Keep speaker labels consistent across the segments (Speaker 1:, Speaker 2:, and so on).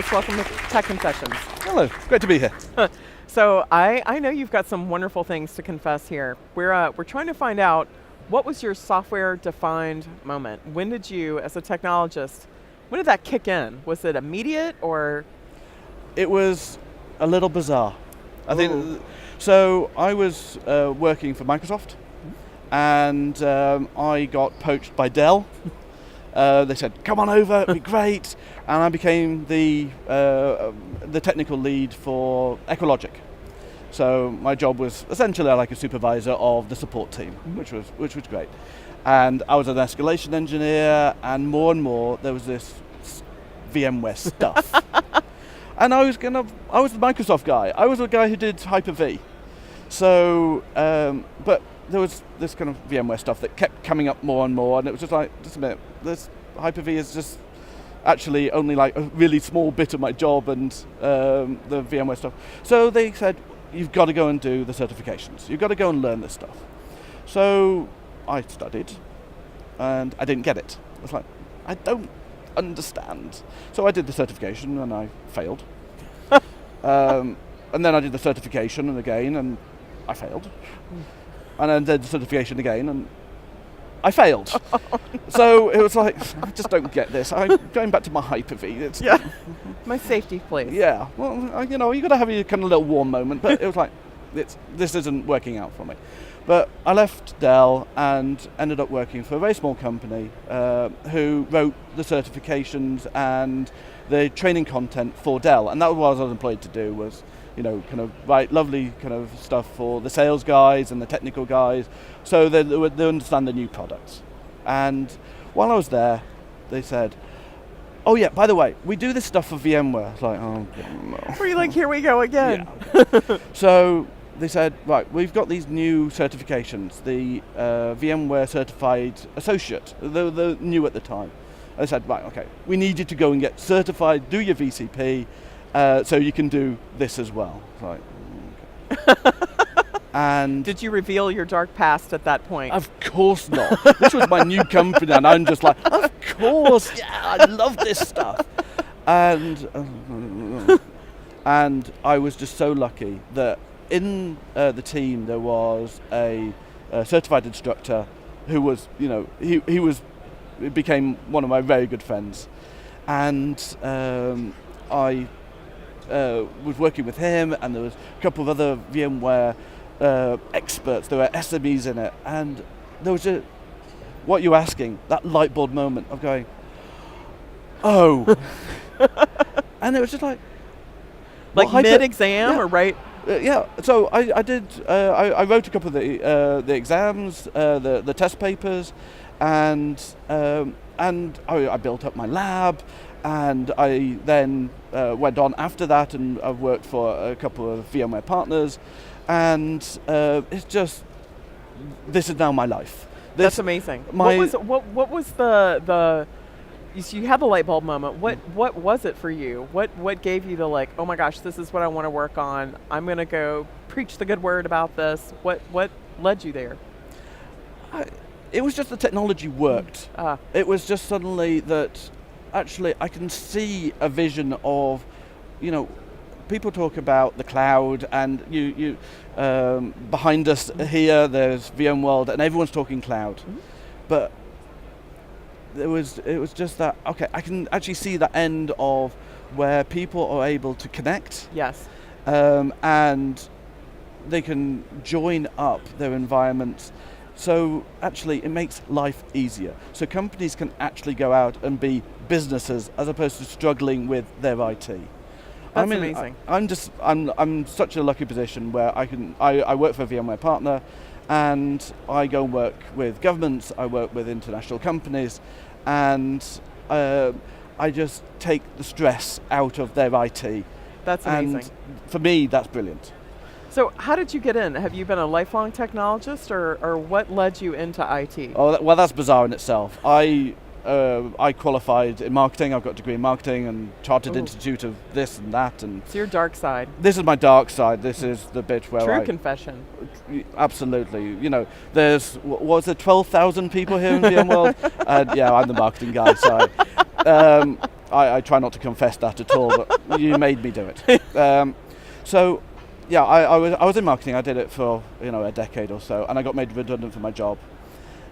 Speaker 1: Chris. Welcome to TechConfessions.
Speaker 2: Hello, great to be here.
Speaker 1: So I know you've got some wonderful things to confess here. We're trying to find out, what was your software-defined moment? When did you, as a technologist, when did that kick in? Was it immediate or?
Speaker 2: It was a little bizarre. I think so. I was working for Microsoft, and I got poached by Dell. They said, "Come on over, it'd be great," and I became the technical lead for Ecologic. So my job was essentially like a supervisor of the support team, which was great. And I was an escalation engineer, and more there was this VMware stuff. And I was the Microsoft guy. I was the guy who did Hyper-V. So, but there was this kind of VMware stuff that kept coming up more and more, and it was just like, just a minute, this Hyper-V is just actually only like a really small bit of my job and the VMware stuff. So they said, you've got to go and do the certifications. You've got to go and learn this stuff. So I studied, and I didn't get it. I was like, I don't understand. So I did the certification, and I failed. And then I did the certification and I failed. And then did the certification again, and I failed. So it was like, I just don't get this. I'm going back to my Hyper-V.
Speaker 1: My safety place.
Speaker 2: Yeah, well, you got to have your kind of little warm moment, but it was like, this isn't working out for me. But I left Dell and ended up working for a very small company who wrote the certifications and the training content for Dell, and that was what I was employed to do, was kind of write lovely kind of stuff for the sales guys and the technical guys, so they understand the new products. And while I was there, they said, "Oh yeah, by the way, we do this stuff for VMware." I was like, "Oh no."
Speaker 1: Were you like, here we go again?
Speaker 2: Yeah. So they said, "Right, we've got these new certifications, the VMware Certified Associate, the new at the time." I said, "Right, okay, we need you to go and get certified, do your VCP, so you can do this as well." Right. Okay. And
Speaker 1: did you reveal your dark past at that point?
Speaker 2: Of course not. This was my new company, and I'm just like, of course, yeah, I love this stuff. And I was just so lucky that in the team there was a certified instructor who was, he became one of my very good friends. And I was working with him, and there was a couple of other VMware experts. There were SMEs in it, and there was what you're asking, that light bulb moment of going, oh. And it was just like
Speaker 1: mid-exam,
Speaker 2: yeah.
Speaker 1: or right?
Speaker 2: Yeah, so I did, I wrote a couple of the exams, the test papers, and I built up my lab, and I then went on after that, and I've worked for a couple of VMware partners, and it's just, this is now my life.
Speaker 1: That's amazing. What was the you had the light bulb moment. What was it for you? What gave you the like, oh my gosh, this is what I want to work on. I'm going to go preach the good word about this. What led you there?
Speaker 2: It was just the technology worked. It was just suddenly that actually I can see a vision of, people talk about the cloud, and you behind us here there's VMworld, and everyone's talking cloud. But it was just that, okay, I can actually see the end of where people are able to connect.
Speaker 1: Yes.
Speaker 2: And they can join up their environments. So actually it makes life easier. So companies can actually go out and be businesses as opposed to struggling with their IT.
Speaker 1: That's amazing.
Speaker 2: I'm such a lucky position where I work for a VMware partner, and I go and work with governments, I work with international companies, and I just take the stress out of their IT.
Speaker 1: That's amazing.
Speaker 2: And for me, that's brilliant.
Speaker 1: So how did you get in? Have you been a lifelong technologist, or what led you into IT?
Speaker 2: Oh, well, that's bizarre in itself. I qualified in marketing. I've got a degree in marketing and Chartered Institute of this and that. And
Speaker 1: it's your dark side.
Speaker 2: This is my dark side. This is the bit where
Speaker 1: True confession.
Speaker 2: Absolutely. There's, was there 12,000 people here in VMworld? Yeah, I'm the marketing guy. So, I try not to confess that at all, but you made me do it. So, yeah, I was in marketing. I did it for a decade or so, and I got made redundant from my job.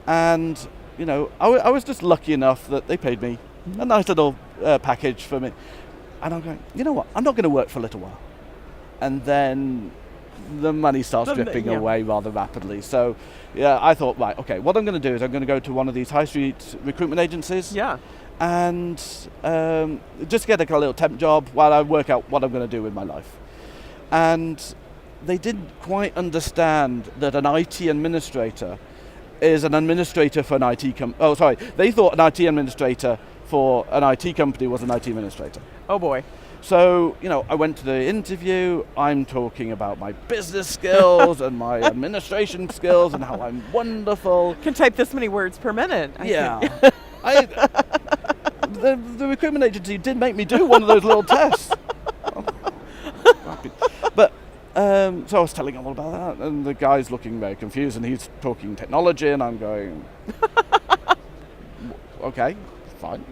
Speaker 2: And I was just lucky enough that they paid me a nice little package for me. And I'm going, you know what? I'm not going to work for a little while. And then the money starts dripping away rather rapidly. So, yeah, I thought, right, okay, what I'm going to do is I'm going to go to one of these high street recruitment agencies.
Speaker 1: Yeah.
Speaker 2: And just get a little temp job while I work out what I'm going to do with my life. And they didn't quite understand that an IT administrator is an administrator for an IT company. Oh, sorry. They thought an IT administrator for an IT company was an IT administrator.
Speaker 1: Oh, boy.
Speaker 2: So, I went to the interview. I'm talking about my business skills and my administration skills and how I'm wonderful.
Speaker 1: Can type this many words per minute.
Speaker 2: Yeah. The recruitment agency did make me do one of those little tests. But so I was telling him all about that, and the guy's looking very confused, and he's talking technology, and I'm going, okay, fine.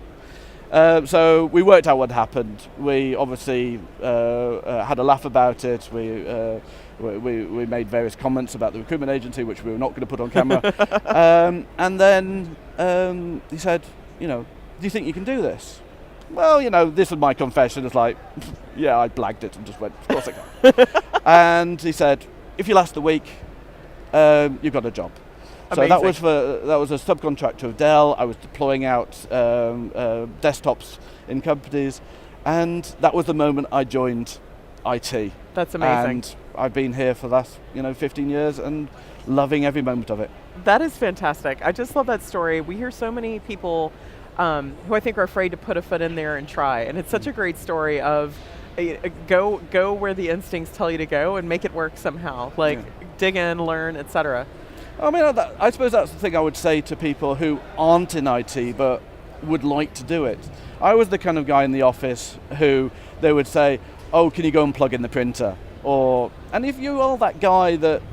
Speaker 2: So we worked out what happened. We obviously had a laugh about it. We made various comments about the recruitment agency, which we were not going to put on camera. And then he said, do you think you can do this? Well, this was my confession. It's like, yeah, I blagged it and just went, of course I can. And he said, if you last a week, you've got a job.
Speaker 1: Amazing.
Speaker 2: So that was a subcontractor of Dell. I was deploying out desktops in companies, and that was the moment I joined IT.
Speaker 1: That's amazing.
Speaker 2: And I've been here for the last 15 years and loving every moment of it.
Speaker 1: That is fantastic. I just love that story. We hear so many people who I think are afraid to put a foot in there and try, and it's such a great story of go where the instincts tell you to go and make it work somehow. Dig in, learn, etc.
Speaker 2: I mean, I suppose that's the thing I would say to people who aren't in IT but would like to do it. I was the kind of guy in the office who they would say, oh, can you go and plug in the printer? And if you are that guy that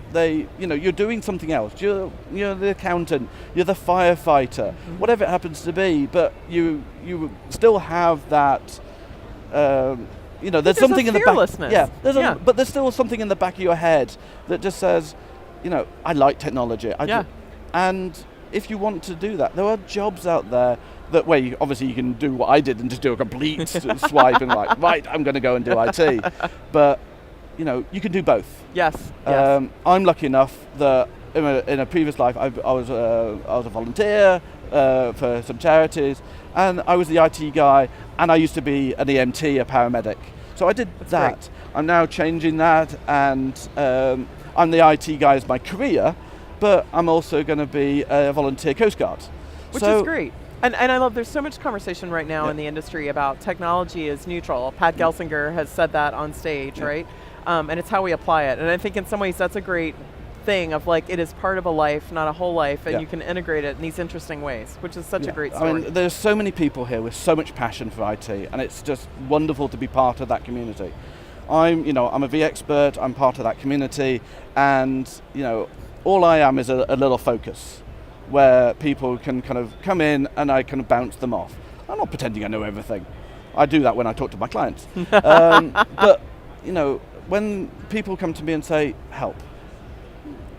Speaker 2: you're doing something else, you're the accountant, you're the firefighter, whatever it happens to be, but you still have that, there's something in the back. Yeah, but there's still something in the back of your head that just says, I like technology. And if you want to do that, there are jobs out there where obviously you can do what I did and just do a complete swipe and right, I'm going to go and do IT. But you can do both.
Speaker 1: Yes.
Speaker 2: I'm lucky enough that in a previous life I was a volunteer for some charities, and I was the IT guy, and I used to be an EMT, a paramedic. So I did that. Great. I'm now changing that, and I'm the IT guy as my career, but I'm also going to be a volunteer Coast Guard.
Speaker 1: Which is great. And I love, there's so much conversation right now in the industry about technology is neutral. Pat Gelsinger has said that on stage, right? And it's how we apply it. And I think in some ways that's a great thing of it is part of a life, not a whole life, and you can integrate it in these interesting ways, which is such a great story.
Speaker 2: I mean, there's so many people here with so much passion for IT, and it's just wonderful to be part of that community. I'm a V-expert, I'm part of that community, and, all I am is a little focus where people can kind of come in and I kind of bounce them off. I'm not pretending I know everything. I do that when I talk to my clients. But, when people come to me and say, help,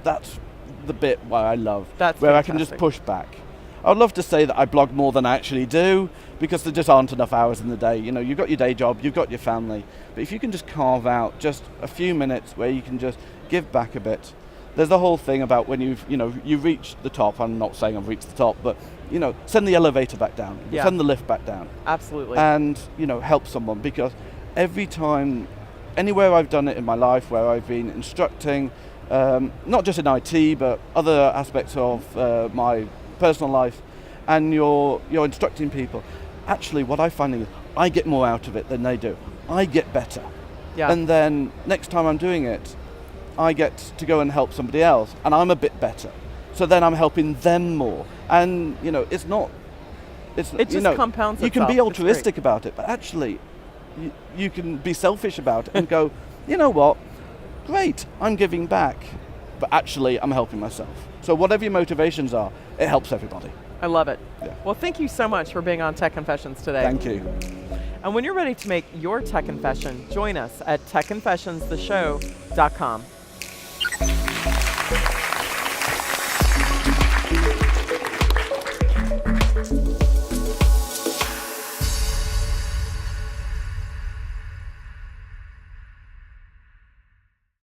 Speaker 2: that's the bit where I love,
Speaker 1: that's
Speaker 2: where
Speaker 1: fantastic.
Speaker 2: I can just push back. I would love to say that I blog more than I actually do, because there just aren't enough hours in the day. You've got your day job, you've got your family, but if you can just carve out just a few minutes where you can just give back a bit. There's the whole thing about when you've reached the top. I'm not saying I've reached the top, but send the elevator back down, send the lift back down.
Speaker 1: Absolutely.
Speaker 2: And help someone, because every time, anywhere I've done it in my life where I've been instructing, not just in IT but other aspects of my personal life, and you're instructing people, actually what I find is I get more out of it than they do. I get better. Yeah. And then next time I'm doing it, I get to go and help somebody else, and I'm a bit better. So then I'm helping them more. And it just
Speaker 1: compounds itself.
Speaker 2: You can be altruistic about it, but actually you can be selfish about it and go, you know what, great, I'm giving back, but actually I'm helping myself. So whatever your motivations are, it helps everybody.
Speaker 1: I love it. Yeah. Well, thank you so much for being on Tech Confessions today.
Speaker 2: Thank you.
Speaker 1: And when you're ready to make your tech confession, join us at techconfessionstheshow.com.